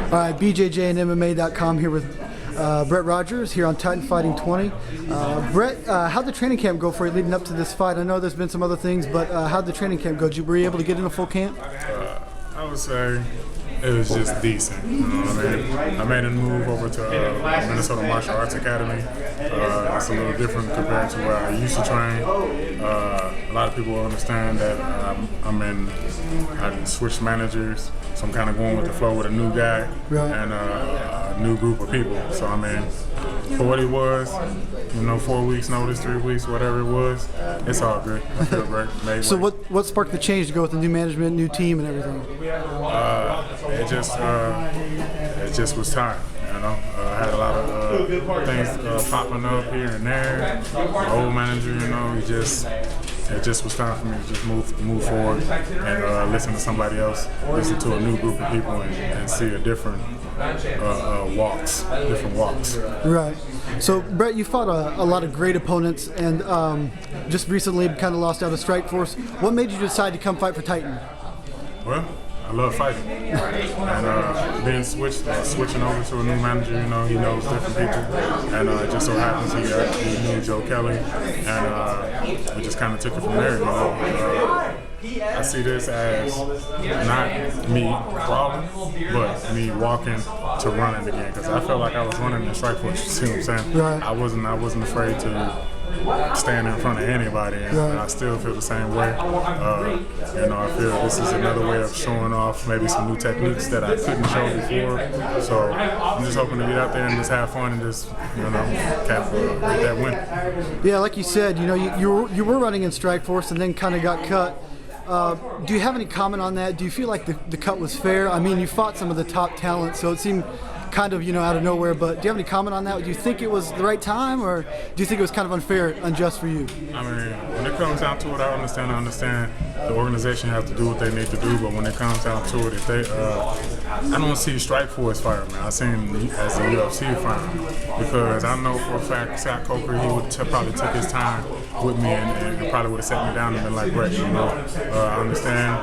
All right, BJJ and MMA.com here with Brett Rogers here on Titan Fighting 20. Brett, how'd the training camp go for you leading up to this fight? I know there's been some other things, but how'd the training camp go? Were you able to get in a full camp? I would say it was just decent. You know what I mean? I made a move over to Minnesota Martial Arts Academy. It's a little different compared to where I used to train. A lot of people will understand that I switched managers, so I'm kind of going with the flow with a new guy and a new group of people. So I mean, for what it was, 4 weeks notice, 3 weeks, whatever it was, it's all good. I feel great. So what sparked the change to go with the new management, new team, and everything? It just was time. I had a lot of things popping up here and there. My old manager, it just was time for me to just move forward and listen to somebody else, listen to a new group of people, and see a different walks. Right. So, Brett, you fought a lot of great opponents, and just recently kind of lost out of Strikeforce. What made you decide to come fight for Titan? Well, I love fighting, and being switching over to a new manager. He knows different people, and it just so happens he knew Joe Kelly, and we just kind of took it from there. I see this as not me crawling, but me walking to running again, because I felt like I was running in Strikeforce. You see what I'm saying? Right. I wasn't afraid to stand in front of anybody, and I still feel the same way. I feel this is another way of showing off maybe some new techniques that I couldn't show before. So I'm just hoping to get out there and just have fun and just get that win. Yeah, like you said, you were running in Strikeforce and then kind of got cut. Do you have any comment on that? Do you feel like the cut was fair? I mean, you fought some of the top talent, so it seemed kind of out of nowhere, but do you have any comment on that? Do you think it was the right time, or do you think it was kind of unfair, unjust for you? I mean, when it comes down to it, I understand the organization has to do what they need to do, but when it comes down to it, if they, I don't see Strikeforce fighter, man. I see him as a UFC fighter, because I know for a fact Scott Coker, he would probably took his time with me and probably would have sat me down and been like, Brett, I understand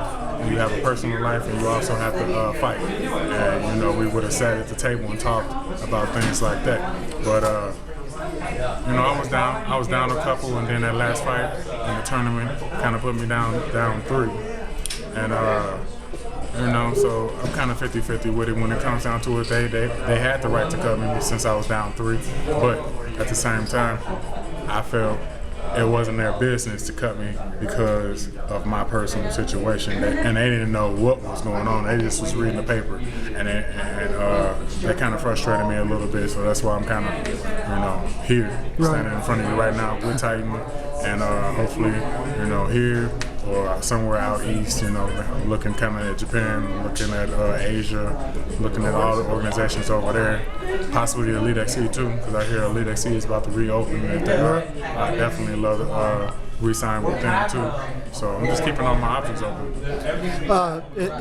you have a personal life and you also have to fight. And, we would have sat at the table and talked about things like that. But, I was down a couple, and then that last fight in the tournament kind of put me down 3. And, so I'm kind of 50-50 with it. When it comes down to it, they had the right to cut me since I was down 3. But at the same time, I felt it wasn't their business to cut me because of my personal situation, and they didn't know what was going on. They just was reading the paper, and that kind of frustrated me a little bit. So that's why I'm kind of, here, standing in front of you right now with Titan, and hopefully, here or somewhere out east, looking kind of at Japan, looking at Asia, looking at all the organizations over there, possibly Elite XC too, because I hear Elite XC is about to reopen, and if they are, I definitely love to re-sign with them too. So I'm just keeping all my options open.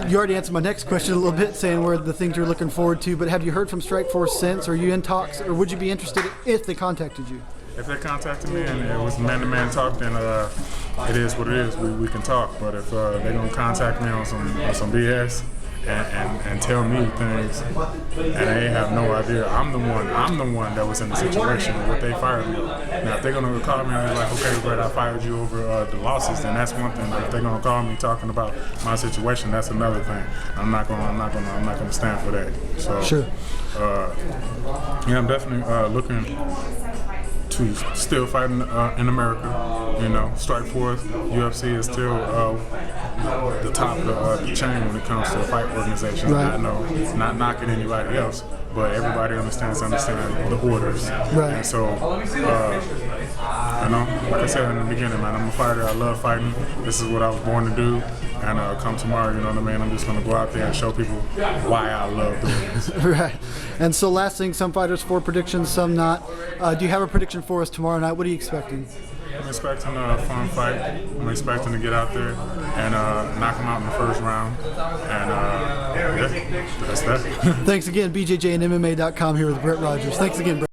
You already answered my next question a little bit, saying where the things you're looking forward to, but have you heard from Strikeforce since? Are you in talks, or would you be interested if they contacted you? If they contacted me and it was man-to-man talk, then it is what it is. We can talk. But if they're gonna contact me on some BS and tell me things, and they have no idea, I'm the one that was in the situation where they fired me. Now, if they're gonna call me and be like, okay, Brett, I fired you over the losses, then that's one thing. But if they're gonna call me talking about my situation, that's another thing. I'm not gonna stand for that. So, sure. I'm definitely looking to still fighting in America. Strikeforce, UFC is still the top of the chain when it comes to fight organizations. Right. Not knocking anybody else, but everybody understands the orders. Right. And so, like I said in the beginning, man, I'm a fighter. I love fighting. This is what I was born to do. And come tomorrow, I'm just going to go out there and show people why I love doing this. Right. And so last thing, some fighters for predictions, some not. Do you have a prediction for us tomorrow night? What are you expecting? I'm expecting a fun fight. I'm expecting to get out there and knock him out in the first round. And that's that. Thanks again, BJJ and MMA.com here with Brett Rogers. Thanks again, Brett.